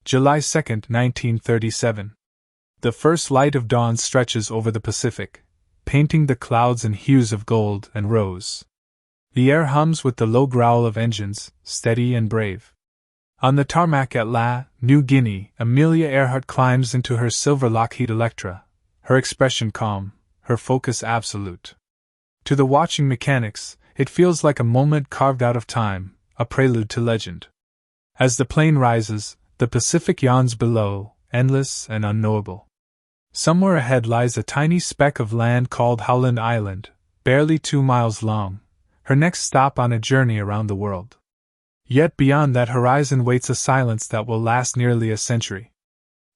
July 2, 1937. The first light of dawn stretches over the Pacific, painting the clouds in hues of gold and rose. The air hums with the low growl of engines, steady and brave. On the tarmac at La, New Guinea, Amelia Earhart climbs into her silver Lockheed Electra, her expression calm, her focus absolute. To the watching mechanics, it feels like a moment carved out of time, a prelude to legend. As the plane rises, the Pacific yawns below, endless and unknowable. Somewhere ahead lies a tiny speck of land called Howland Island, barely 2 miles long, her next stop on a journey around the world. Yet beyond that horizon waits a silence that will last nearly a century.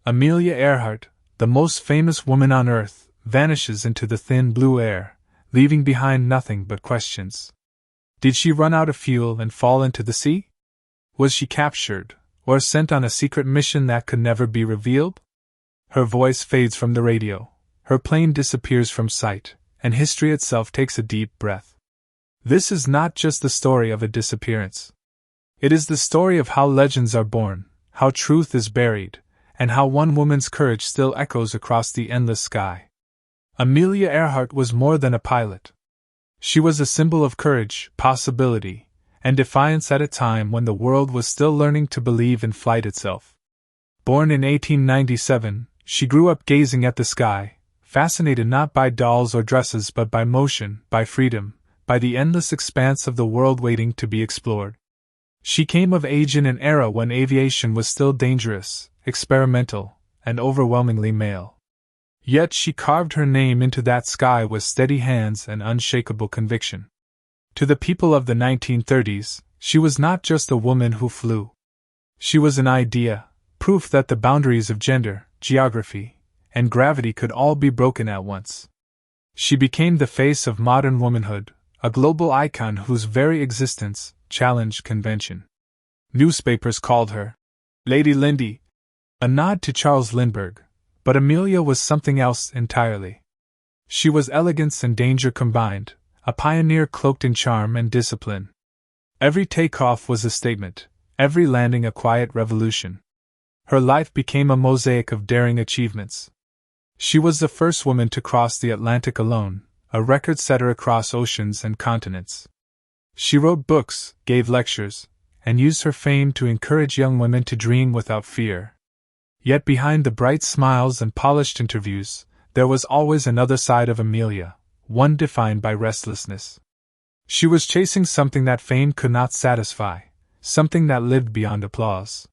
Amelia Earhart, the most famous woman on Earth, vanishes into the thin blue air, leaving behind nothing but questions. Did she run out of fuel and fall into the sea? Was she captured, or sent on a secret mission that could never be revealed? Her voice fades from the radio, her plane disappears from sight, and history itself takes a deep breath. This is not just the story of a disappearance. It is the story of how legends are born, how truth is buried, and how one woman's courage still echoes across the endless sky. Amelia Earhart was more than a pilot. She was a symbol of courage, possibility, and defiance at a time when the world was still learning to believe in flight itself. Born in 1897, she grew up gazing at the sky, fascinated not by dolls or dresses but by motion, by freedom, by the endless expanse of the world waiting to be explored. She came of age in an era when aviation was still dangerous, experimental, and overwhelmingly male. Yet she carved her name into that sky with steady hands and unshakable conviction. To the people of the 1930s, she was not just a woman who flew. She was an idea, proof that the boundaries of gender, geography, and gravity could all be broken at once. She became the face of modern womanhood, a global icon whose very existence challenged convention. Newspapers called her Lady Lindy, a nod to Charles Lindbergh, but Amelia was something else entirely. She was elegance and danger combined, a pioneer cloaked in charm and discipline. Every takeoff was a statement, every landing a quiet revolution. Her life became a mosaic of daring achievements. She was the first woman to cross the Atlantic alone, a record-setter across oceans and continents. She wrote books, gave lectures, and used her fame to encourage young women to dream without fear. Yet behind the bright smiles and polished interviews, there was always another side of Amelia, one defined by restlessness. She was chasing something that fame could not satisfy, something that lived beyond applause.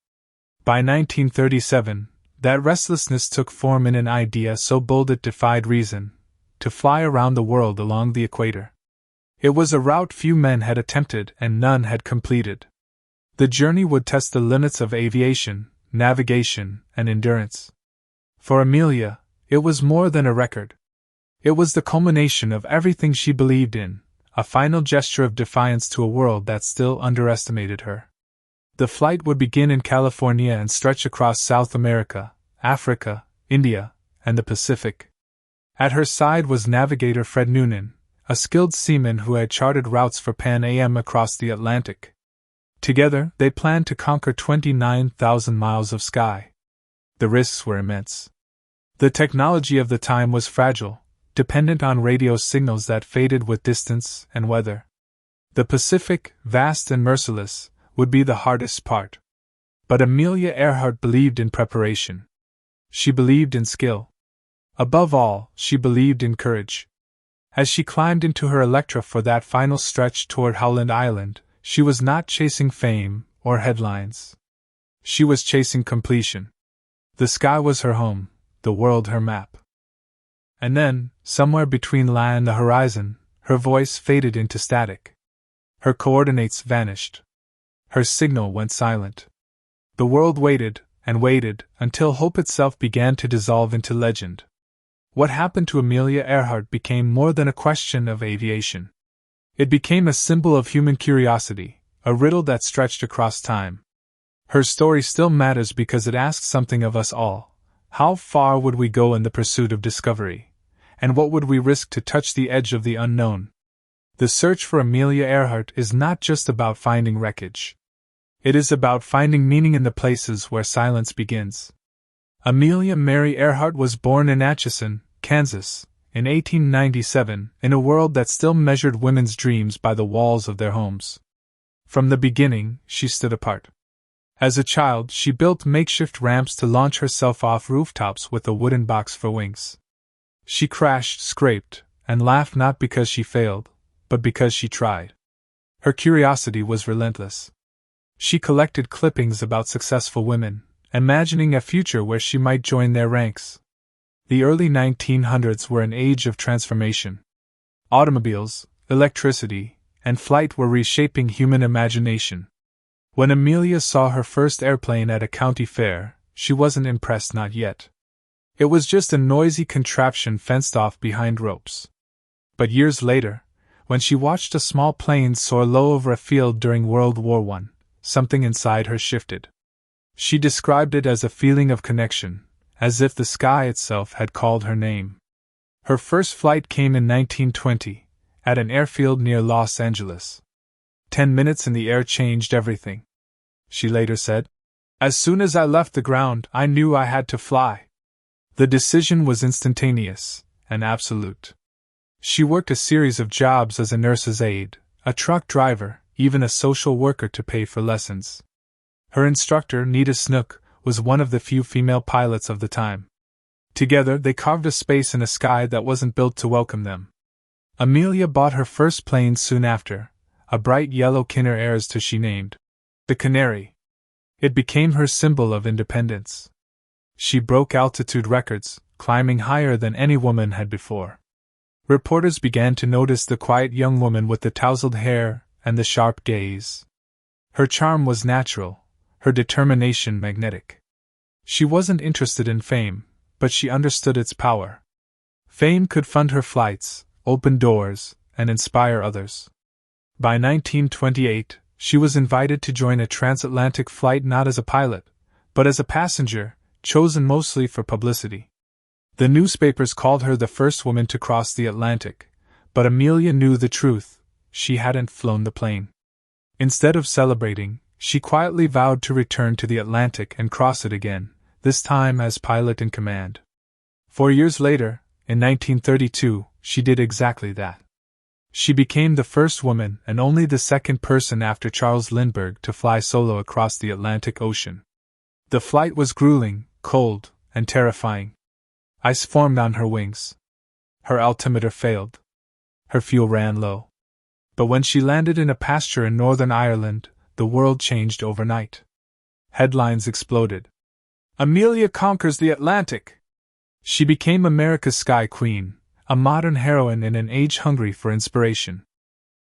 By 1937, that restlessness took form in an idea so bold it defied reason: to fly around the world along the equator. It was a route few men had attempted and none had completed. The journey would test the limits of aviation, navigation, and endurance. For Amelia, it was more than a record. It was the culmination of everything she believed in, a final gesture of defiance to a world that still underestimated her. The flight would begin in California and stretch across South America, Africa, India, and the Pacific. At her side was navigator Fred Noonan, a skilled seaman who had charted routes for Pan Am across the Atlantic. Together, they planned to conquer 29,000 miles of sky. The risks were immense. The technology of the time was fragile, dependent on radio signals that faded with distance and weather. The Pacific, vast and merciless, would be the hardest part. But Amelia Earhart believed in preparation. She believed in skill. Above all, she believed in courage. As she climbed into her Electra for that final stretch toward Howland Island, she was not chasing fame or headlines. She was chasing completion. The sky was her home, the world her map. And then, somewhere between La and the horizon, her voice faded into static. Her coordinates vanished. Her signal went silent. The world waited, and waited, until hope itself began to dissolve into legend. What happened to Amelia Earhart became more than a question of aviation. It became a symbol of human curiosity, a riddle that stretched across time. Her story still matters because it asks something of us all. How far would we go in the pursuit of discovery? And what would we risk to touch the edge of the unknown? The search for Amelia Earhart is not just about finding wreckage. It is about finding meaning in the places where silence begins. Amelia Mary Earhart was born in Atchison, Kansas, in 1897, in a world that still measured women's dreams by the walls of their homes. From the beginning, she stood apart. As a child, she built makeshift ramps to launch herself off rooftops with a wooden box for wings. She crashed, scraped, and laughed not because she failed, but because she tried. Her curiosity was relentless. She collected clippings about successful women, imagining a future where she might join their ranks. The early 1900s were an age of transformation. Automobiles, electricity, and flight were reshaping human imagination. When Amelia saw her first airplane at a county fair, she wasn't impressed, not yet. It was just a noisy contraption fenced off behind ropes. But years later, when she watched a small plane soar low over a field during World War I, something inside her shifted. She described it as a feeling of connection, as if the sky itself had called her name. Her first flight came in 1920, at an airfield near Los Angeles. 10 minutes in the air changed everything. She later said, "As soon as I left the ground, I knew I had to fly." The decision was instantaneous and absolute. She worked a series of jobs as a nurse's aide, a truck driver, even a social worker to pay for lessons. Her instructor, Nita Snook, was one of the few female pilots of the time. Together, they carved a space in a sky that wasn't built to welcome them. Amelia bought her first plane soon after, a bright yellow Kinner Airs she named the Canary. It became her symbol of independence. She broke altitude records, climbing higher than any woman had before. Reporters began to notice the quiet young woman with the tousled hair and the sharp gaze. Her charm was natural, her determination magnetic. She wasn't interested in fame, but she understood its power. Fame could fund her flights, open doors, and inspire others. By 1928, she was invited to join a transatlantic flight not as a pilot, but as a passenger, chosen mostly for publicity. The newspapers called her the first woman to cross the Atlantic, but Amelia knew the truth: she hadn't flown the plane. Instead of celebrating, she quietly vowed to return to the Atlantic and cross it again, this time as pilot in command. 4 years later, in 1932, she did exactly that. She became the first woman and only the second person after Charles Lindbergh to fly solo across the Atlantic Ocean. The flight was grueling, cold, and terrifying. Ice formed on her wings. Her altimeter failed. Her fuel ran low. But when she landed in a pasture in Northern Ireland, the world changed overnight. Headlines exploded. "Amelia conquers the Atlantic!" She became America's Sky Queen, a modern heroine in an age hungry for inspiration.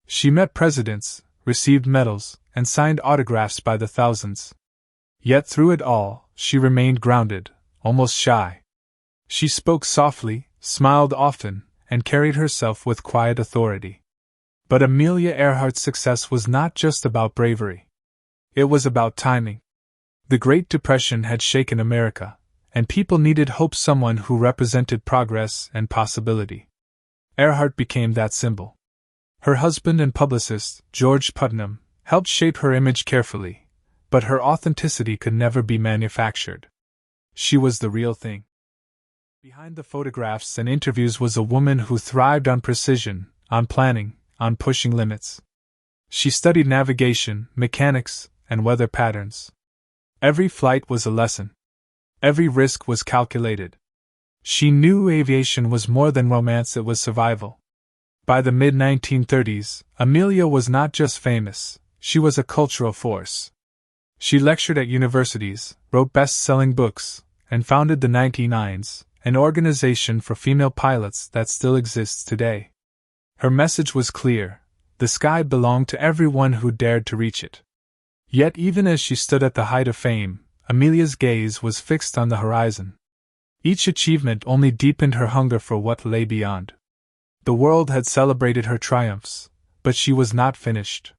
She met presidents, received medals, and signed autographs by the thousands. Yet through it all, she remained grounded, almost shy. She spoke softly, smiled often, and carried herself with quiet authority. But Amelia Earhart's success was not just about bravery. It was about timing. The Great Depression had shaken America, and people needed hope, someone who represented progress and possibility. Earhart became that symbol. Her husband and publicist, George Putnam, helped shape her image carefully, but her authenticity could never be manufactured. She was the real thing. Behind the photographs and interviews was a woman who thrived on precision, on planning, on pushing limits. She studied navigation, mechanics, and weather patterns. Every flight was a lesson. Every risk was calculated. She knew aviation was more than romance, it was survival. By the mid-1930s, Amelia was not just famous, she was a cultural force. She lectured at universities, wrote best-selling books, and founded the 99s, an organization for female pilots that still exists today. Her message was clear: the sky belonged to everyone who dared to reach it. Yet even as she stood at the height of fame, Amelia's gaze was fixed on the horizon. Each achievement only deepened her hunger for what lay beyond. The world had celebrated her triumphs, but she was not finished.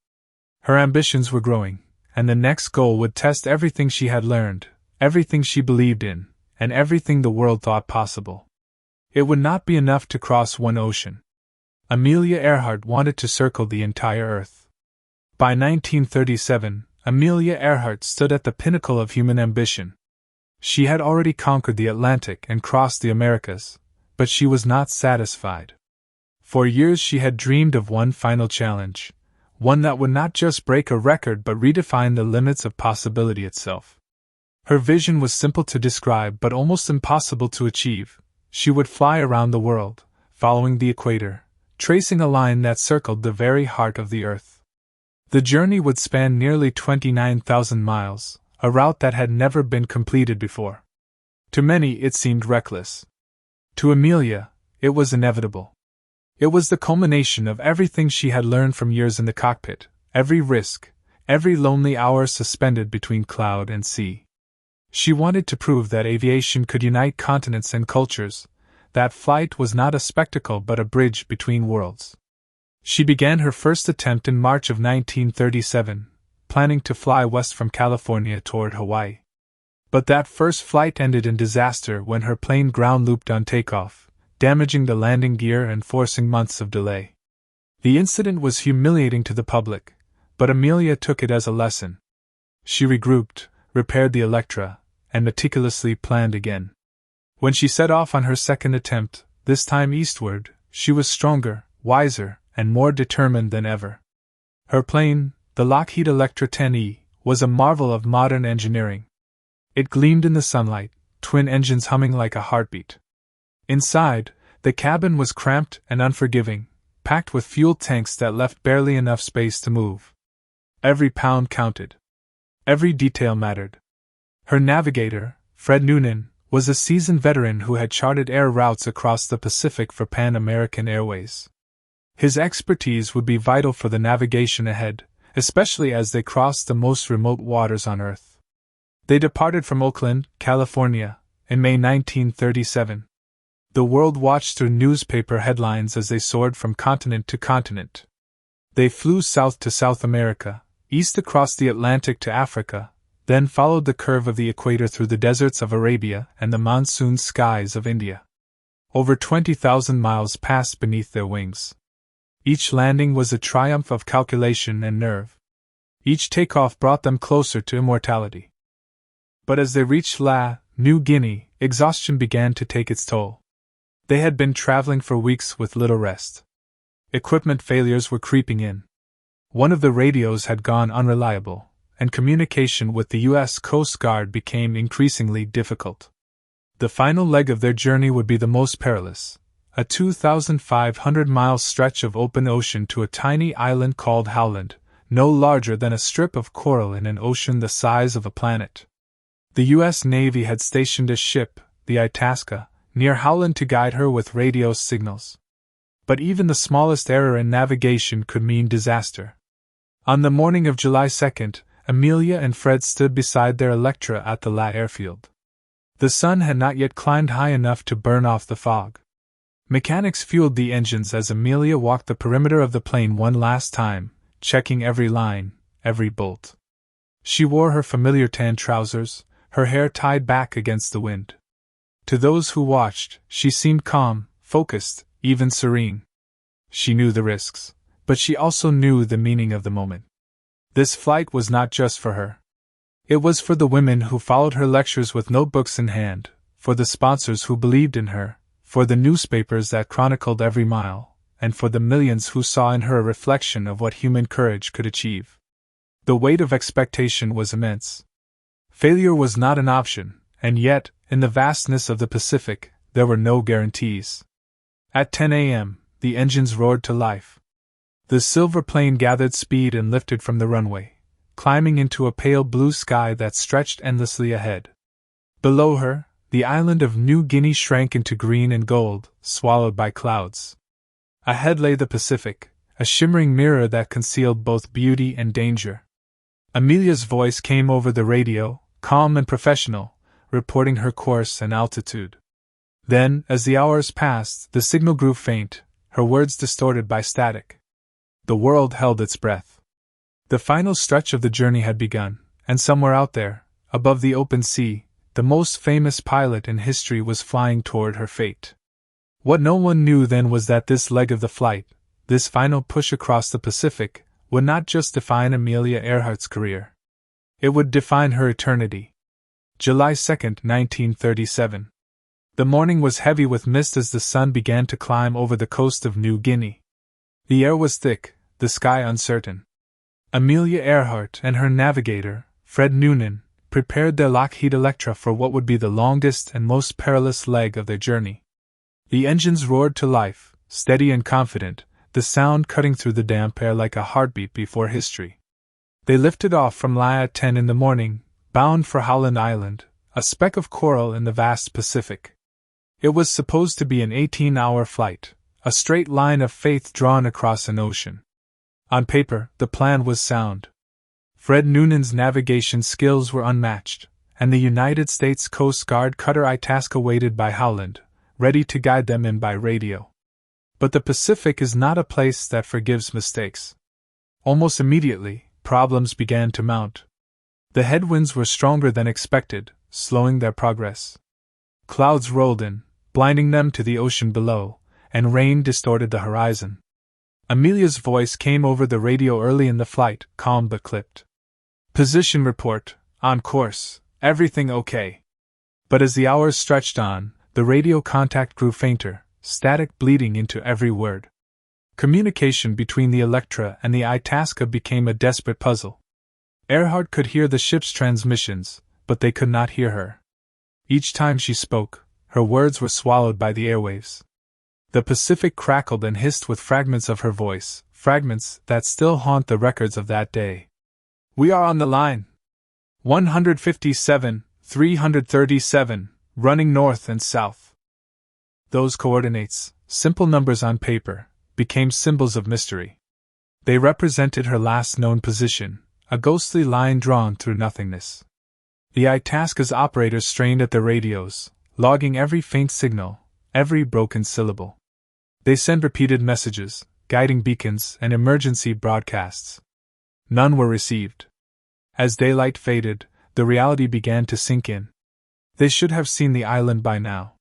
Her ambitions were growing, and the next goal would test everything she had learned, everything she believed in, and everything the world thought possible. It would not be enough to cross one ocean. Amelia Earhart wanted to circle the entire Earth. By 1937, Amelia Earhart stood at the pinnacle of human ambition. She had already conquered the Atlantic and crossed the Americas, but she was not satisfied. For years she had dreamed of one final challenge, one that would not just break a record but redefine the limits of possibility itself. Her vision was simple to describe but almost impossible to achieve. She would fly around the world, following the equator, tracing a line that circled the very heart of the Earth. The journey would span nearly 29,000 miles, a route that had never been completed before. To many it seemed reckless. To Amelia, it was inevitable. It was the culmination of everything she had learned from years in the cockpit, every risk, every lonely hour suspended between cloud and sea. She wanted to prove that aviation could unite continents and cultures, that flight was not a spectacle but a bridge between worlds. She began her first attempt in March of 1937, planning to fly west from California toward Hawaii. But that first flight ended in disaster when her plane ground looped on takeoff, damaging the landing gear and forcing months of delay. The incident was humiliating to the public, but Amelia took it as a lesson. She regrouped, repaired the Electra, and meticulously planned again. When she set off on her second attempt, this time eastward, she was stronger, wiser, and more determined than ever. Her plane, the Lockheed Electra 10E, was a marvel of modern engineering. It gleamed in the sunlight, twin engines humming like a heartbeat. Inside, the cabin was cramped and unforgiving, packed with fuel tanks that left barely enough space to move. Every pound counted. Every detail mattered. Her navigator, Fred Noonan, was a seasoned veteran who had charted air routes across the Pacific for Pan American Airways. His expertise would be vital for the navigation ahead, especially as they crossed the most remote waters on Earth. They departed from Oakland, California, in May 1937. The world watched through newspaper headlines as they soared from continent to continent. They flew south to South America, east across the Atlantic to Africa, then followed the curve of the equator through the deserts of Arabia and the monsoon skies of India. Over 20,000 miles passed beneath their wings. Each landing was a triumph of calculation and nerve. Each takeoff brought them closer to immortality. But as they reached New Guinea, exhaustion began to take its toll. They had been traveling for weeks with little rest. Equipment failures were creeping in. One of the radios had gone unreliable, and communication with the U.S. Coast Guard became increasingly difficult. The final leg of their journey would be the most perilous, a 2,500-mile stretch of open ocean to a tiny island called Howland, no larger than a strip of coral in an ocean the size of a planet. The U.S. Navy had stationed a ship, the Itasca, near Howland to guide her with radio signals. But even the smallest error in navigation could mean disaster. On the morning of July 2nd, Amelia and Fred stood beside their Electra at the airfield. The sun had not yet climbed high enough to burn off the fog. Mechanics fueled the engines as Amelia walked the perimeter of the plane one last time, checking every line, every bolt. She wore her familiar tan trousers, her hair tied back against the wind. To those who watched, she seemed calm, focused, even serene. She knew the risks, but she also knew the meaning of the moment. This flight was not just for her. It was for the women who followed her lectures with notebooks in hand, for the sponsors who believed in her, for the newspapers that chronicled every mile, and for the millions who saw in her a reflection of what human courage could achieve. The weight of expectation was immense. Failure was not an option, and yet, in the vastness of the Pacific, there were no guarantees. At 10 a.m., the engines roared to life. The silver plane gathered speed and lifted from the runway, climbing into a pale blue sky that stretched endlessly ahead. Below her, the island of New Guinea shrank into green and gold, swallowed by clouds. Ahead lay the Pacific, a shimmering mirror that concealed both beauty and danger. Amelia's voice came over the radio, calm and professional, reporting her course and altitude. Then, as the hours passed, the signal grew faint, her words distorted by static. The world held its breath. The final stretch of the journey had begun, and somewhere out there, above the open sea, the most famous pilot in history was flying toward her fate. What no one knew then was that this leg of the flight, this final push across the Pacific, would not just define Amelia Earhart's career. It would define her eternity. July 2, 1937. The morning was heavy with mist as the sun began to climb over the coast of New Guinea. The air was thick, the sky uncertain. Amelia Earhart and her navigator, Fred Noonan, prepared their Lockheed Electra for what would be the longest and most perilous leg of their journey. The engines roared to life, steady and confident, the sound cutting through the damp air like a heartbeat before history. They lifted off from Lae at 10 in the morning, bound for Howland Island, a speck of coral in the vast Pacific. It was supposed to be an 18-hour flight, a straight line of faith drawn across an ocean. On paper, the plan was sound. Fred Noonan's navigation skills were unmatched, and the United States Coast Guard cutter Itasca waited by Howland, ready to guide them in by radio. But the Pacific is not a place that forgives mistakes. Almost immediately, problems began to mount. The headwinds were stronger than expected, slowing their progress. Clouds rolled in, blinding them to the ocean below, and rain distorted the horizon. Amelia's voice came over the radio early in the flight, calm but clipped. "Position report, on course, everything okay." But as the hours stretched on, the radio contact grew fainter, static bleeding into every word. Communication between the Electra and the Itasca became a desperate puzzle. Earhart could hear the ship's transmissions, but they could not hear her. Each time she spoke, her words were swallowed by the airwaves. The Pacific crackled and hissed with fragments of her voice, fragments that still haunt the records of that day. "We are on the line. 157, 337, running north and south." Those coordinates, simple numbers on paper, became symbols of mystery. They represented her last known position, a ghostly line drawn through nothingness. The Itasca's operators strained at their radios, logging every faint signal, every broken syllable. They sent repeated messages, guiding beacons, and emergency broadcasts. None were received. As daylight faded, the reality began to sink in. They should have seen the island by now.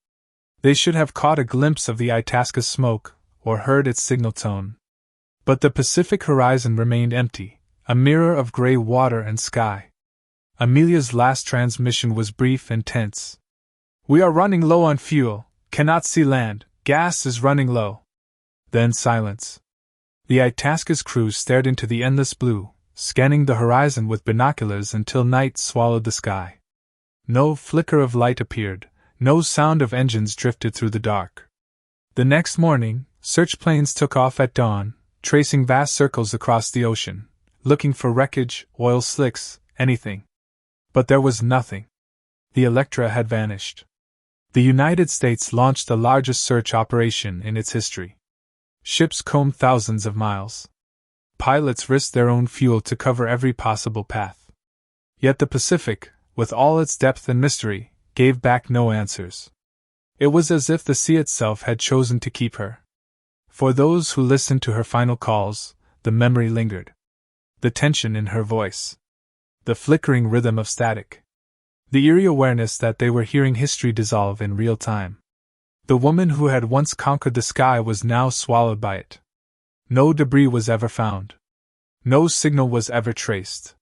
They should have caught a glimpse of the Itasca's smoke, or heard its signal tone. But the Pacific horizon remained empty, a mirror of gray water and sky. Amelia's last transmission was brief and tense. "We are running low on fuel, cannot see land, gas is running low." Then silence. The Itasca's crew stared into the endless blue, scanning the horizon with binoculars until night swallowed the sky. No flicker of light appeared, no sound of engines drifted through the dark. The next morning, search planes took off at dawn, tracing vast circles across the ocean, looking for wreckage, oil slicks, anything. But there was nothing. The Electra had vanished. The United States launched the largest search operation in its history. Ships combed thousands of miles. Pilots risked their own fuel to cover every possible path. Yet the Pacific, with all its depth and mystery, gave back no answers. It was as if the sea itself had chosen to keep her. For those who listened to her final calls, the memory lingered. The tension in her voice. The flickering rhythm of static. The eerie awareness that they were hearing history dissolve in real time. The woman who had once conquered the sky was now swallowed by it. No debris was ever found. No signal was ever traced.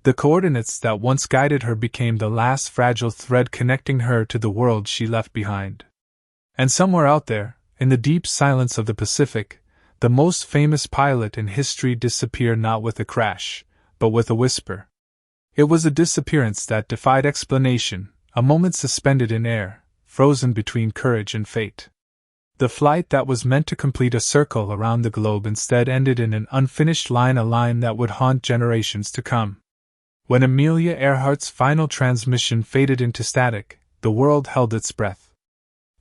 The coordinates that once guided her became the last fragile thread connecting her to the world she left behind. And somewhere out there, in the deep silence of the Pacific, the most famous pilot in history disappeared not with a crash, but with a whisper. It was a disappearance that defied explanation, a moment suspended in air, frozen between courage and fate. The flight that was meant to complete a circle around the globe instead ended in an unfinished line, a line that would haunt generations to come. When Amelia Earhart's final transmission faded into static, the world held its breath.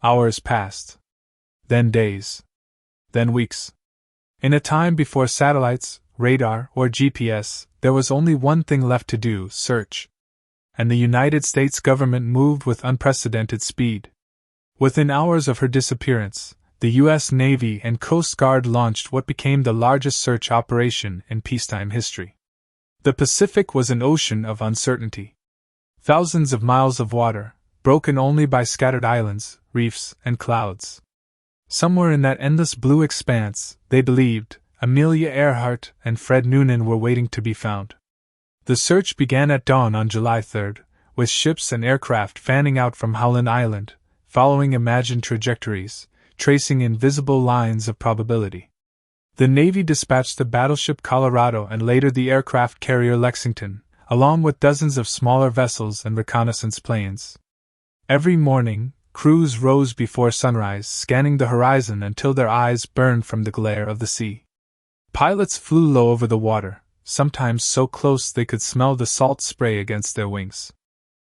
Hours passed. Then days. Then weeks. In a time before satellites, radar, or GPS, there was only one thing left to do: search. And the United States government moved with unprecedented speed. Within hours of her disappearance, the U.S. Navy and Coast Guard launched what became the largest search operation in peacetime history. The Pacific was an ocean of uncertainty. Thousands of miles of water, broken only by scattered islands, reefs, and clouds. Somewhere in that endless blue expanse, they believed, Amelia Earhart and Fred Noonan were waiting to be found. The search began at dawn on July 3rd, with ships and aircraft fanning out from Howland Island, following imagined trajectories, tracing invisible lines of probability. The Navy dispatched the battleship Colorado and later the aircraft carrier Lexington, along with dozens of smaller vessels and reconnaissance planes. Every morning, crews rose before sunrise, scanning the horizon until their eyes burned from the glare of the sea. Pilots flew low over the water, sometimes so close they could smell the salt spray against their wings.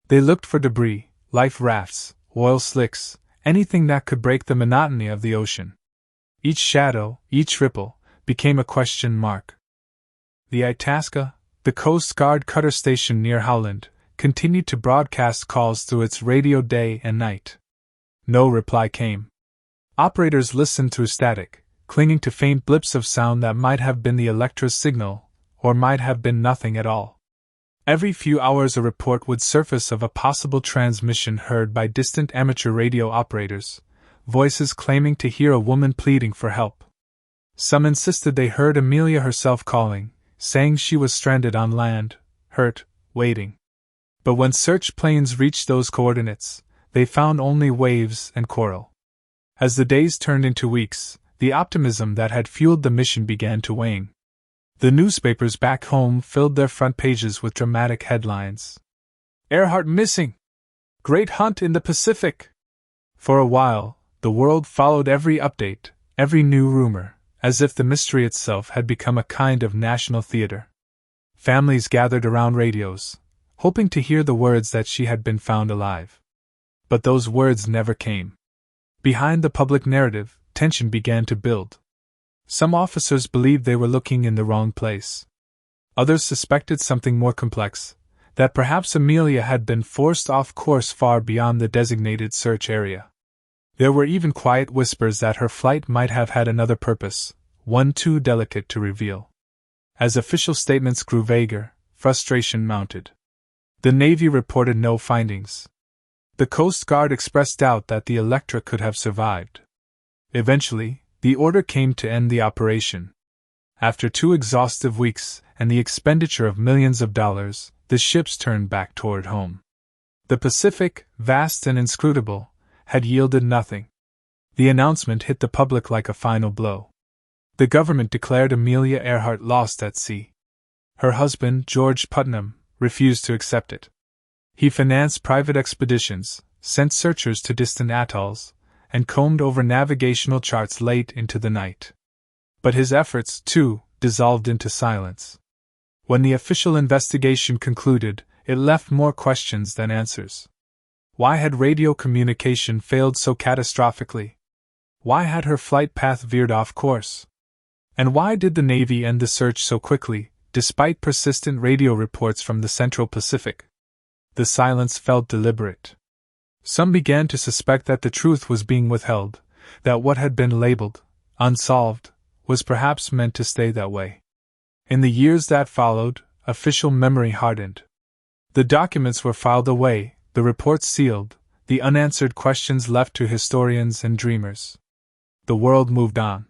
They looked for debris, life rafts, oil slicks, anything that could break the monotony of the ocean. Each shadow, each ripple, became a question mark. The Itasca, the Coast Guard cutter stationed near Howland, continued to broadcast calls through its radio day and night. No reply came. Operators listened through static, clinging to faint blips of sound that might have been the Electra's signal, or might have been nothing at all. Every few hours a report would surface of a possible transmission heard by distant amateur radio operators, voices claiming to hear a woman pleading for help. Some insisted they heard Amelia herself calling, saying she was stranded on land, hurt, waiting. But when search planes reached those coordinates, they found only waves and coral. As the days turned into weeks, the optimism that had fueled the mission began to wane. The newspapers back home filled their front pages with dramatic headlines. Earhart missing! Great hunt in the Pacific! For a while, the world followed every update, every new rumor, as if the mystery itself had become a kind of national theater. Families gathered around radios, hoping to hear the words that she had been found alive. But those words never came. Behind the public narrative, tension began to build. Some officers believed they were looking in the wrong place. Others suspected something more complex, that perhaps Amelia had been forced off course far beyond the designated search area. There were even quiet whispers that her flight might have had another purpose, one too delicate to reveal. As official statements grew vaguer, frustration mounted. The Navy reported no findings. The Coast Guard expressed doubt that the Electra could have survived. Eventually, the order came to end the operation. After 2 exhaustive weeks and the expenditure of millions of dollars, the ships turned back toward home. The Pacific, vast and inscrutable, had yielded nothing. The announcement hit the public like a final blow. The government declared Amelia Earhart lost at sea. Her husband, George Putnam, refused to accept it. He financed private expeditions, sent searchers to distant atolls, and combed over navigational charts late into the night. But his efforts, too, dissolved into silence. When the official investigation concluded, it left more questions than answers. Why had radio communication failed so catastrophically? Why had her flight path veered off course? And why did the Navy end the search so quickly, despite persistent radio reports from the Central Pacific? The silence felt deliberate. Some began to suspect that the truth was being withheld, that what had been labeled unsolved was perhaps meant to stay that way. In the years that followed, official memory hardened. The documents were filed away, the reports sealed, the unanswered questions left to historians and dreamers. The world moved on.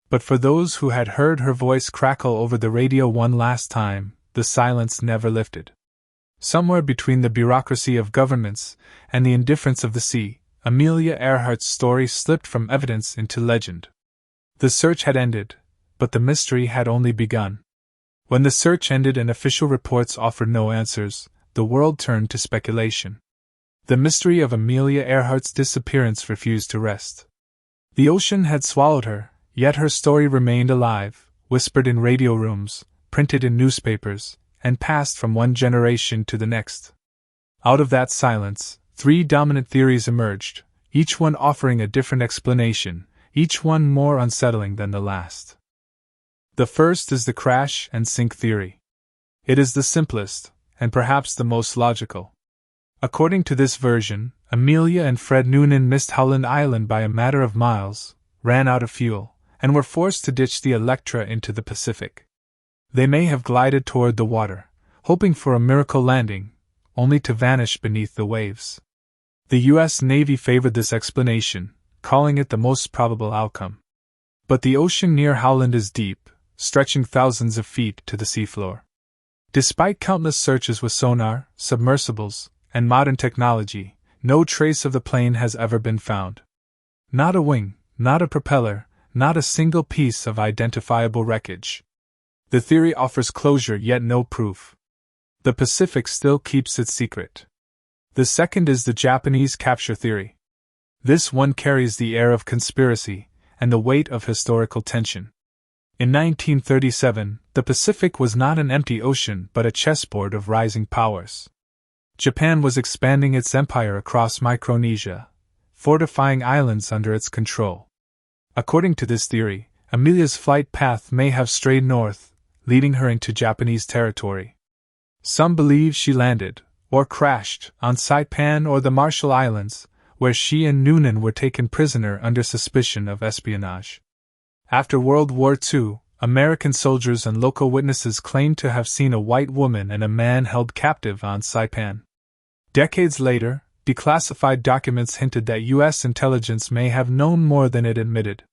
But for those who had heard her voice crackle over the radio one last time, the silence never lifted. Somewhere between the bureaucracy of governments and the indifference of the sea, Amelia Earhart's story slipped from evidence into legend. The search had ended, but the mystery had only begun. When the search ended and official reports offered no answers, the world turned to speculation. The mystery of Amelia Earhart's disappearance refused to rest. The ocean had swallowed her, yet her story remained alive, whispered in radio rooms, printed in newspapers, and passed from one generation to the next. Out of that silence, 3 dominant theories emerged, each one offering a different explanation, each one more unsettling than the last. The first is the crash and sink theory. It is the simplest, and perhaps the most logical. According to this version, Amelia and Fred Noonan missed Howland Island by a matter of miles, ran out of fuel, and were forced to ditch the Electra into the Pacific. They may have glided toward the water, hoping for a miracle landing, only to vanish beneath the waves. The U.S. Navy favored this explanation, calling it the most probable outcome. But the ocean near Howland is deep, stretching thousands of feet to the seafloor. Despite countless searches with sonar, submersibles, and modern technology, no trace of the plane has ever been found. Not a wing, not a propeller, not a single piece of identifiable wreckage. The theory offers closure yet no proof. The Pacific still keeps its secret. The second is the Japanese capture theory. This one carries the air of conspiracy and the weight of historical tension. In 1937, the Pacific was not an empty ocean but a chessboard of rising powers. Japan was expanding its empire across Micronesia, fortifying islands under its control. According to this theory, Amelia's flight path may have strayed north, leading her into Japanese territory. Some believe she landed, or crashed, on Saipan or the Marshall Islands, where she and Noonan were taken prisoner under suspicion of espionage. After World War II, American soldiers and local witnesses claimed to have seen a white woman and a man held captive on Saipan. Decades later, declassified documents hinted that U.S. intelligence may have known more than it admitted.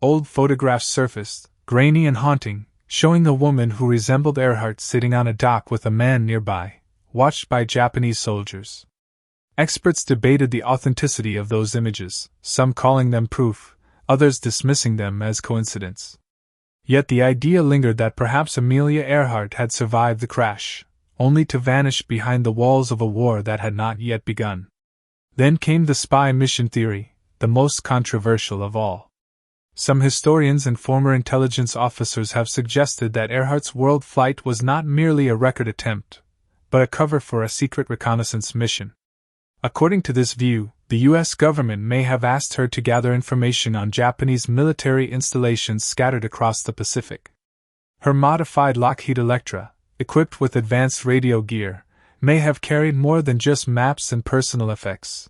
Old photographs surfaced, grainy and haunting, showing a woman who resembled Earhart sitting on a dock with a man nearby, watched by Japanese soldiers. Experts debated the authenticity of those images, some calling them proof, others dismissing them as coincidence. Yet the idea lingered that perhaps Amelia Earhart had survived the crash, only to vanish behind the walls of a war that had not yet begun. Then came the spy mission theory, the most controversial of all. Some historians and former intelligence officers have suggested that Earhart's world flight was not merely a record attempt, but a cover for a secret reconnaissance mission. According to this view, the U.S. government may have asked her to gather information on Japanese military installations scattered across the Pacific. Her modified Lockheed Electra, equipped with advanced radio gear, may have carried more than just maps and personal effects.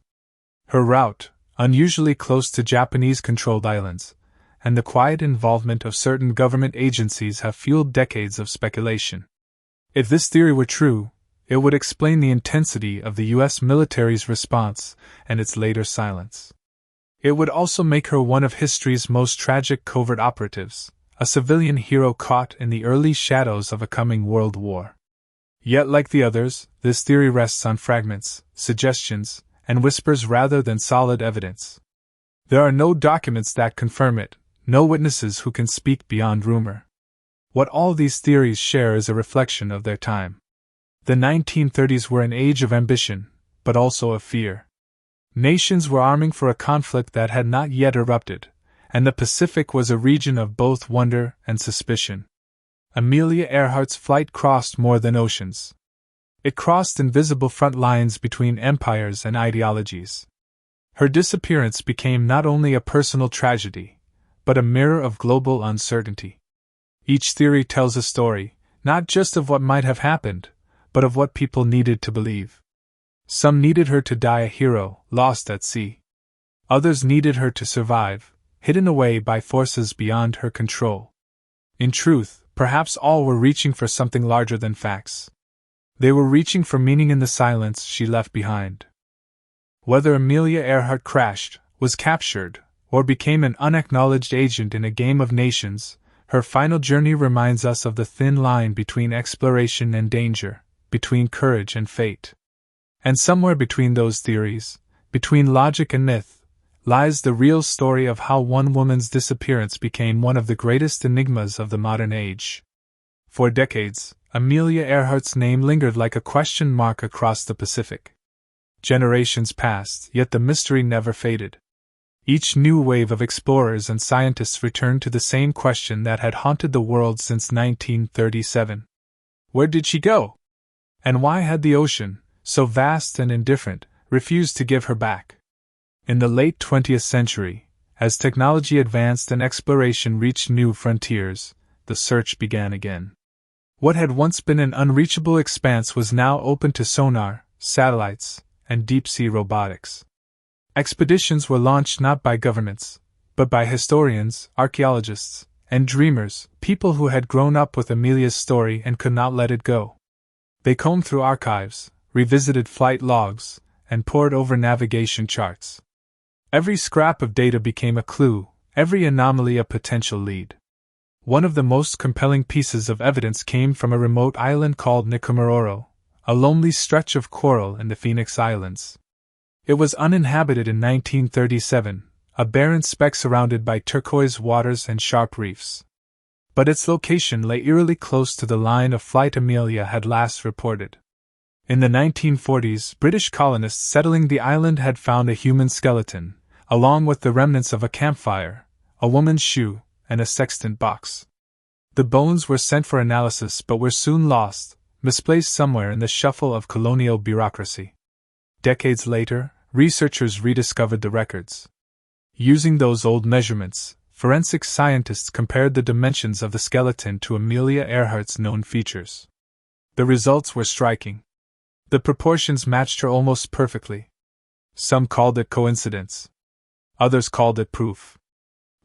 Her route, unusually close to Japanese-controlled islands, and the quiet involvement of certain government agencies have fueled decades of speculation. If this theory were true, it would explain the intensity of the U.S. military's response and its later silence. It would also make her one of history's most tragic covert operatives, a civilian hero caught in the early shadows of a coming world war. Yet, like the others, this theory rests on fragments, suggestions, and whispers rather than solid evidence. There are no documents that confirm it, no witnesses who can speak beyond rumor. What all these theories share is a reflection of their time. The 1930s were an age of ambition, but also of fear. Nations were arming for a conflict that had not yet erupted, and the Pacific was a region of both wonder and suspicion. Amelia Earhart's flight crossed more than oceans. It crossed invisible front lines between empires and ideologies. Her disappearance became not only a personal tragedy, but a mirror of global uncertainty. Each theory tells a story, not just of what might have happened, but of what people needed to believe. Some needed her to die a hero, lost at sea. Others needed her to survive, hidden away by forces beyond her control. In truth, perhaps all were reaching for something larger than facts. They were reaching for meaning in the silence she left behind. Whether Amelia Earhart crashed, was captured, or became an unacknowledged agent in a game of nations, her final journey reminds us of the thin line between exploration and danger, between courage and fate. And somewhere between those theories, between logic and myth, lies the real story of how one woman's disappearance became one of the greatest enigmas of the modern age. For decades, Amelia Earhart's name lingered like a question mark across the Pacific. Generations passed, yet the mystery never faded. Each new wave of explorers and scientists returned to the same question that had haunted the world since 1937. Where did she go? And why had the ocean, so vast and indifferent, refused to give her back? In the late 20th century, as technology advanced and exploration reached new frontiers, the search began again. What had once been an unreachable expanse was now open to sonar, satellites, and deep-sea robotics. Expeditions were launched not by governments, but by historians, archaeologists, and dreamers, people who had grown up with Amelia's story and could not let it go. They combed through archives, revisited flight logs, and pored over navigation charts. Every scrap of data became a clue, every anomaly a potential lead. One of the most compelling pieces of evidence came from a remote island called Nikumaroro, a lonely stretch of coral in the Phoenix Islands. It was uninhabited in 1937, a barren speck surrounded by turquoise waters and sharp reefs. But its location lay eerily close to the line of flight Amelia had last reported. In the 1940s, British colonists settling the island had found a human skeleton, along with the remnants of a campfire, a woman's shoe, and a sextant box. The bones were sent for analysis but were soon lost, misplaced somewhere in the shuffle of colonial bureaucracy. Decades later, researchers rediscovered the records. Using those old measurements, forensic scientists compared the dimensions of the skeleton to Amelia Earhart's known features. The results were striking. The proportions matched her almost perfectly. Some called it coincidence. Others called it proof.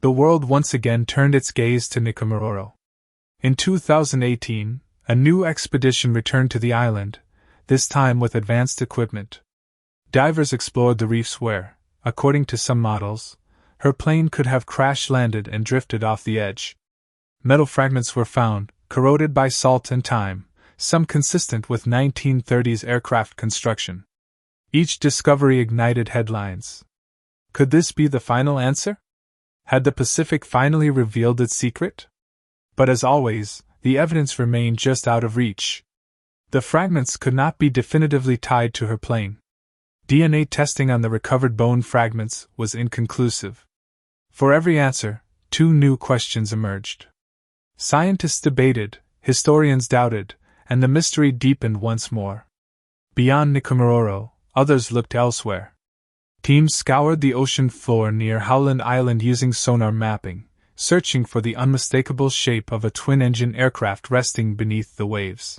The world once again turned its gaze to Nikumaroro. In 2018, a new expedition returned to the island, this time with advanced equipment. Divers explored the reefs where, according to some models, her plane could have crash-landed and drifted off the edge. Metal fragments were found, corroded by salt and time, some consistent with 1930s aircraft construction. Each discovery ignited headlines. Could this be the final answer? Had the Pacific finally revealed its secret? But as always, the evidence remained just out of reach. The fragments could not be definitively tied to her plane. DNA testing on the recovered bone fragments was inconclusive. For every answer, two new questions emerged. Scientists debated, historians doubted, and the mystery deepened once more. Beyond Nikumaroro, others looked elsewhere. Teams scoured the ocean floor near Howland Island using sonar mapping, searching for the unmistakable shape of a twin-engine aircraft resting beneath the waves.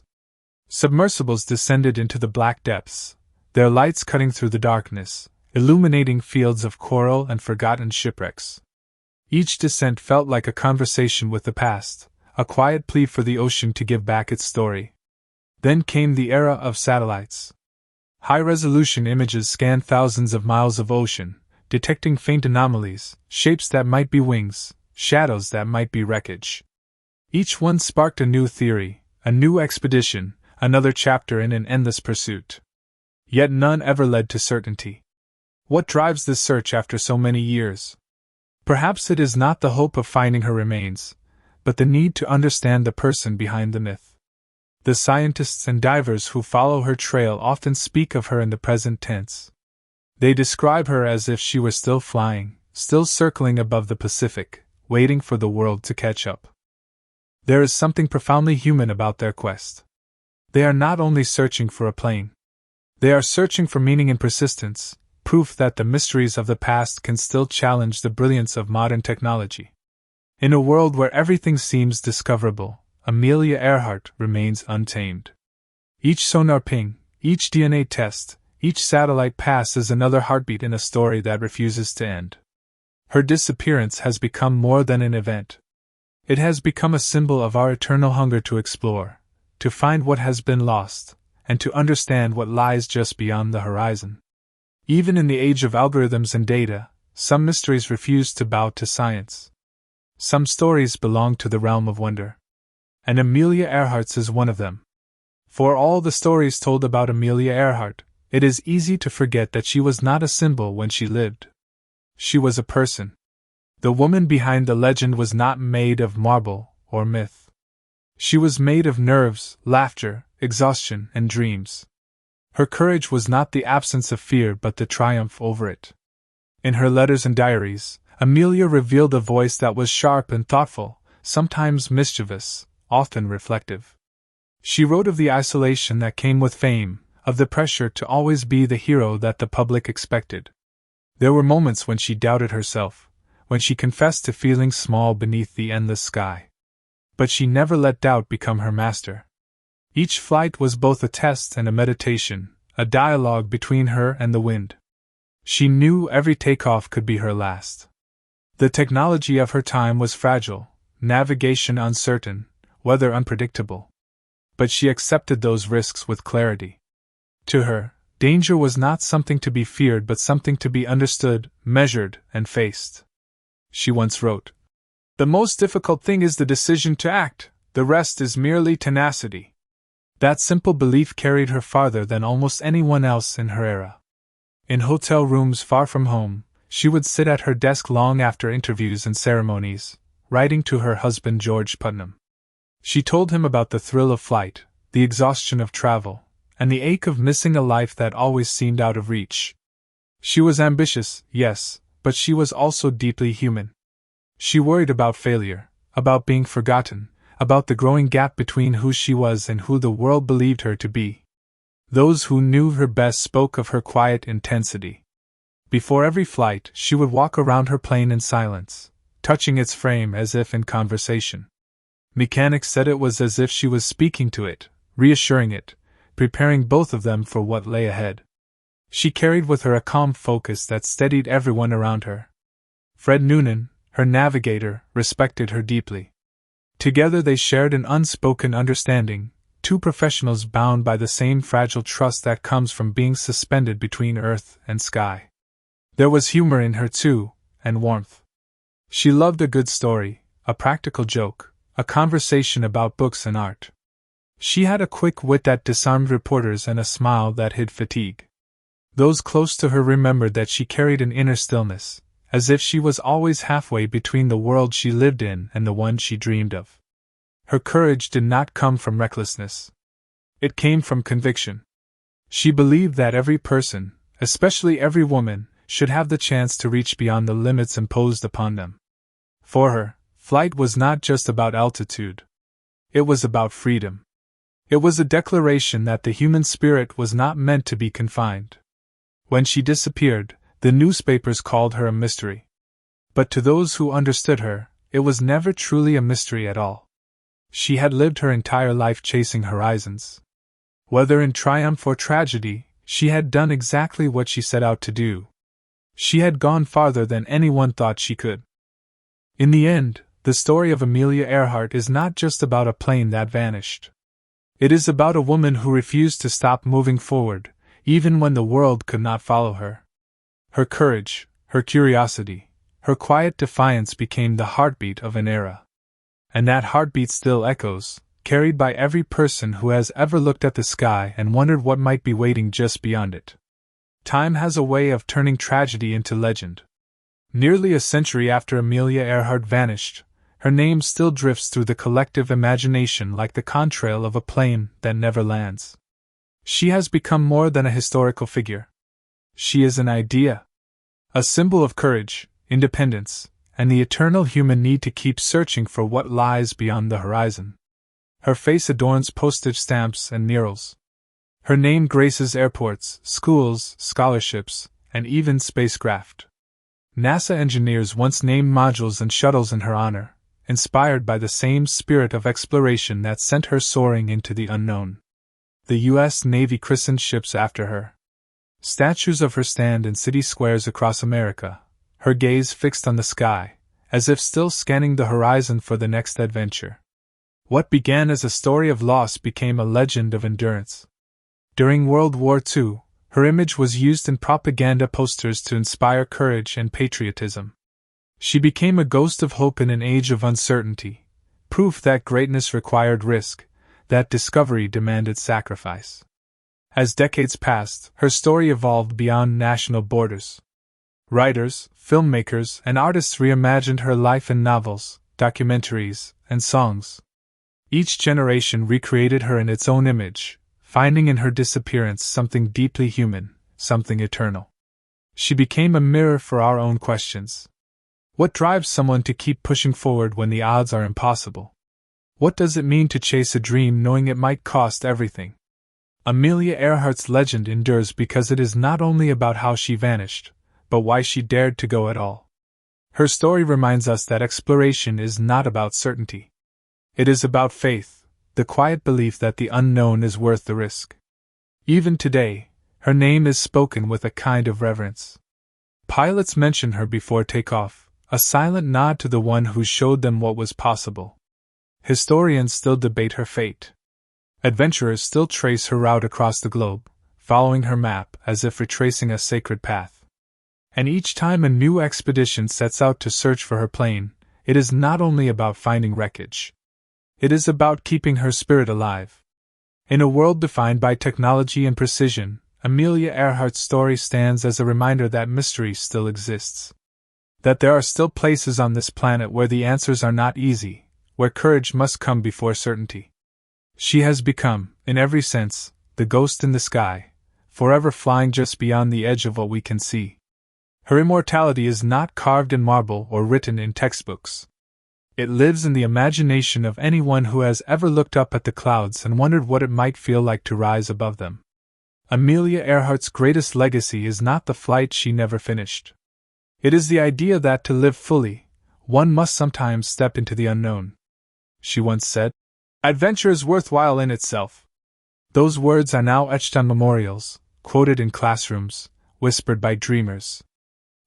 Submersibles descended into the black depths, their lights cutting through the darkness, illuminating fields of coral and forgotten shipwrecks. Each descent felt like a conversation with the past, a quiet plea for the ocean to give back its story. Then came the era of satellites. High-resolution images scanned thousands of miles of ocean, detecting faint anomalies, shapes that might be wings, shadows that might be wreckage. Each one sparked a new theory, a new expedition, another chapter in an endless pursuit. Yet none ever led to certainty. What drives this search after so many years? Perhaps it is not the hope of finding her remains, but the need to understand the person behind the myth. The scientists and divers who follow her trail often speak of her in the present tense. They describe her as if she were still flying, still circling above the Pacific, waiting for the world to catch up. There is something profoundly human about their quest. They are not only searching for a plane. They are searching for meaning and persistence, proof that the mysteries of the past can still challenge the brilliance of modern technology. In a world where everything seems discoverable, Amelia Earhart remains untamed. Each sonar ping, each DNA test, each satellite pass is another heartbeat in a story that refuses to end. Her disappearance has become more than an event. It has become a symbol of our eternal hunger to explore, to find what has been lost, and to understand what lies just beyond the horizon. Even in the age of algorithms and data, some mysteries refuse to bow to science. Some stories belong to the realm of wonder. And Amelia Earhart's is one of them. For all the stories told about Amelia Earhart, it is easy to forget that she was not a symbol when she lived. She was a person. The woman behind the legend was not made of marble or myth. She was made of nerves, laughter, exhaustion, and dreams. Her courage was not the absence of fear but the triumph over it. In her letters and diaries, Amelia revealed a voice that was sharp and thoughtful, sometimes mischievous, often reflective. She wrote of the isolation that came with fame, of the pressure to always be the hero that the public expected. There were moments when she doubted herself, when she confessed to feeling small beneath the endless sky. But she never let doubt become her master. Each flight was both a test and a meditation, a dialogue between her and the wind. She knew every takeoff could be her last. The technology of her time was fragile, navigation uncertain, weather unpredictable. But she accepted those risks with clarity. To her, danger was not something to be feared but something to be understood, measured, and faced. She once wrote, The most difficult thing is the decision to act, the rest is merely tenacity. That simple belief carried her farther than almost anyone else in her era. In hotel rooms far from home, she would sit at her desk long after interviews and ceremonies, writing to her husband George Putnam. She told him about the thrill of flight, the exhaustion of travel, and the ache of missing a life that always seemed out of reach. She was ambitious, yes, but she was also deeply human. She worried about failure, about being forgotten, about the growing gap between who she was and who the world believed her to be. Those who knew her best spoke of her quiet intensity. Before every flight, she would walk around her plane in silence, touching its frame as if in conversation. Mechanics said it was as if she was speaking to it, reassuring it, preparing both of them for what lay ahead. She carried with her a calm focus that steadied everyone around her. Fred Noonan, her navigator, respected her deeply. Together they shared an unspoken understanding, two professionals bound by the same fragile trust that comes from being suspended between earth and sky. There was humor in her too, and warmth. She loved a good story, a practical joke, a conversation about books and art. She had a quick wit that disarmed reporters and a smile that hid fatigue. Those close to her remembered that she carried an inner stillness, as if she was always halfway between the world she lived in and the one she dreamed of. Her courage did not come from recklessness. It came from conviction. She believed that every person, especially every woman, should have the chance to reach beyond the limits imposed upon them. For her, flight was not just about altitude. It was about freedom. It was a declaration that the human spirit was not meant to be confined. When she disappeared, the newspapers called her a mystery. But to those who understood her, it was never truly a mystery at all. She had lived her entire life chasing horizons. Whether in triumph or tragedy, she had done exactly what she set out to do. She had gone farther than anyone thought she could. In the end, the story of Amelia Earhart is not just about a plane that vanished. It is about a woman who refused to stop moving forward, even when the world could not follow her. Her courage, her curiosity, her quiet defiance became the heartbeat of an era. And that heartbeat still echoes, carried by every person who has ever looked at the sky and wondered what might be waiting just beyond it. Time has a way of turning tragedy into legend. Nearly a century after Amelia Earhart vanished, her name still drifts through the collective imagination like the contrail of a plane that never lands. She has become more than a historical figure. She is an idea. A symbol of courage, independence, and the eternal human need to keep searching for what lies beyond the horizon. Her face adorns postage stamps and murals. Her name graces airports, schools, scholarships, and even spacecraft. NASA engineers once named modules and shuttles in her honor, inspired by the same spirit of exploration that sent her soaring into the unknown. The U.S. Navy christened ships after her. Statues of her stand in city squares across America, her gaze fixed on the sky, as if still scanning the horizon for the next adventure. What began as a story of loss became a legend of endurance. During World War II, her image was used in propaganda posters to inspire courage and patriotism. She became a ghost of hope in an age of uncertainty, proof that greatness required risk, that discovery demanded sacrifice. As decades passed, her story evolved beyond national borders. Writers, filmmakers, and artists reimagined her life in novels, documentaries, and songs. Each generation recreated her in its own image, finding in her disappearance something deeply human, something eternal. She became a mirror for our own questions. What drives someone to keep pushing forward when the odds are impossible? What does it mean to chase a dream knowing it might cost everything? Amelia Earhart's legend endures because it is not only about how she vanished, but why she dared to go at all. Her story reminds us that exploration is not about certainty. It is about faith, the quiet belief that the unknown is worth the risk. Even today, her name is spoken with a kind of reverence. Pilots mention her before takeoff, a silent nod to the one who showed them what was possible. Historians still debate her fate. Adventurers still trace her route across the globe, following her map as if retracing a sacred path. And each time a new expedition sets out to search for her plane, it is not only about finding wreckage. It is about keeping her spirit alive. In a world defined by technology and precision, Amelia Earhart's story stands as a reminder that mystery still exists. That there are still places on this planet where the answers are not easy, where courage must come before certainty. She has become, in every sense, the ghost in the sky, forever flying just beyond the edge of what we can see. Her immortality is not carved in marble or written in textbooks. It lives in the imagination of anyone who has ever looked up at the clouds and wondered what it might feel like to rise above them. Amelia Earhart's greatest legacy is not the flight she never finished. It is the idea that to live fully, one must sometimes step into the unknown. She once said, "Adventure is worthwhile in itself." Those words are now etched on memorials, quoted in classrooms, whispered by dreamers.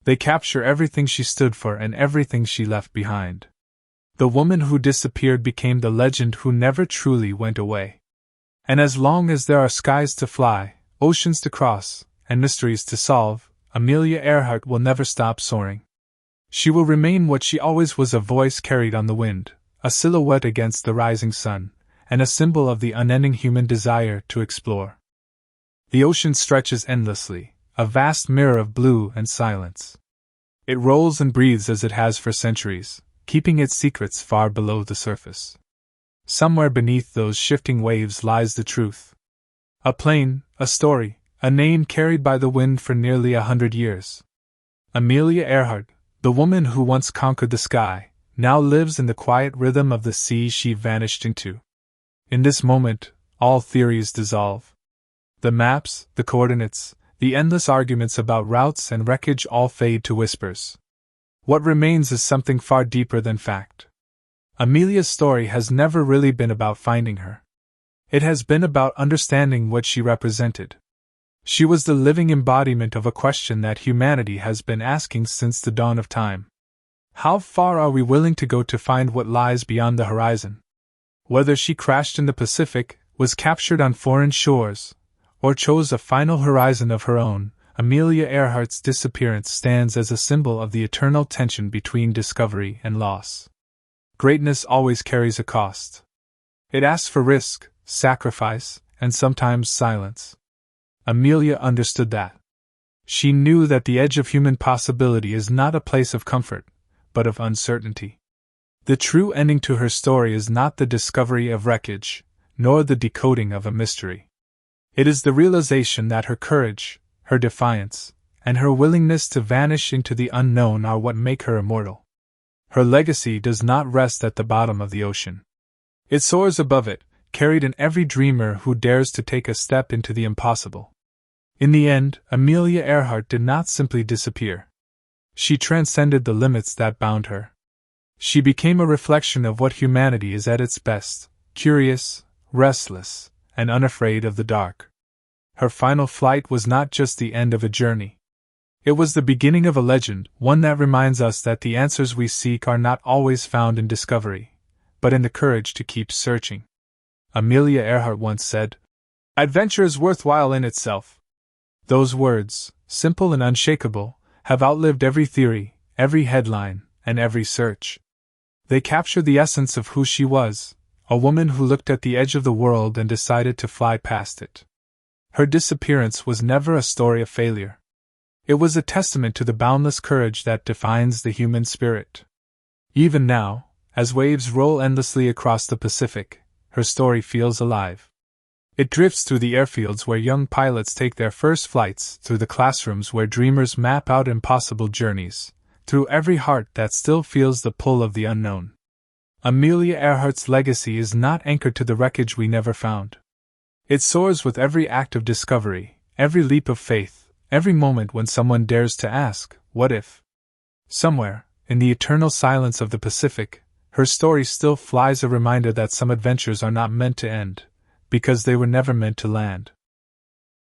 They capture everything she stood for and everything she left behind. The woman who disappeared became the legend who never truly went away. And as long as there are skies to fly, oceans to cross, and mysteries to solve, Amelia Earhart will never stop soaring. She will remain what she always was, a voice carried on the wind, a silhouette against the rising sun, and a symbol of the unending human desire to explore. The ocean stretches endlessly, a vast mirror of blue and silence. It rolls and breathes as it has for centuries, keeping its secrets far below the surface. Somewhere beneath those shifting waves lies the truth. A plane, a story, a name carried by the wind for nearly 100 years. Amelia Earhart, the woman who once conquered the sky, now lives in the quiet rhythm of the sea she vanished into. In this moment, all theories dissolve. The maps, the coordinates, the endless arguments about routes and wreckage all fade to whispers. What remains is something far deeper than fact. Amelia's story has never really been about finding her. It has been about understanding what she represented. She was the living embodiment of a question that humanity has been asking since the dawn of time. How far are we willing to go to find what lies beyond the horizon? Whether she crashed in the Pacific, was captured on foreign shores, or chose a final horizon of her own, Amelia Earhart's disappearance stands as a symbol of the eternal tension between discovery and loss. Greatness always carries a cost. It asks for risk, sacrifice, and sometimes silence. Amelia understood that. She knew that the edge of human possibility is not a place of comfort, but of uncertainty. The true ending to her story is not the discovery of wreckage, nor the decoding of a mystery. It is the realization that her courage, her defiance, and her willingness to vanish into the unknown are what make her immortal. Her legacy does not rest at the bottom of the ocean. It soars above it, carried in every dreamer who dares to take a step into the impossible. In the end, Amelia Earhart did not simply disappear. She transcended the limits that bound her. She became a reflection of what humanity is at its best, curious, restless, and unafraid of the dark. Her final flight was not just the end of a journey. It was the beginning of a legend, one that reminds us that the answers we seek are not always found in discovery, but in the courage to keep searching. Amelia Earhart once said, "Adventure is worthwhile in itself." Those words, simple and unshakable, have outlived every theory, every headline, and every search. They capture the essence of who she was, a woman who looked at the edge of the world and decided to fly past it. Her disappearance was never a story of failure. It was a testament to the boundless courage that defines the human spirit. Even now, as waves roll endlessly across the Pacific, her story feels alive. It drifts through the airfields where young pilots take their first flights, through the classrooms where dreamers map out impossible journeys, through every heart that still feels the pull of the unknown. Amelia Earhart's legacy is not anchored to the wreckage we never found. It soars with every act of discovery, every leap of faith, every moment when someone dares to ask, what if? Somewhere, in the eternal silence of the Pacific, her story still flies, a reminder that some adventures are not meant to end, because they were never meant to land.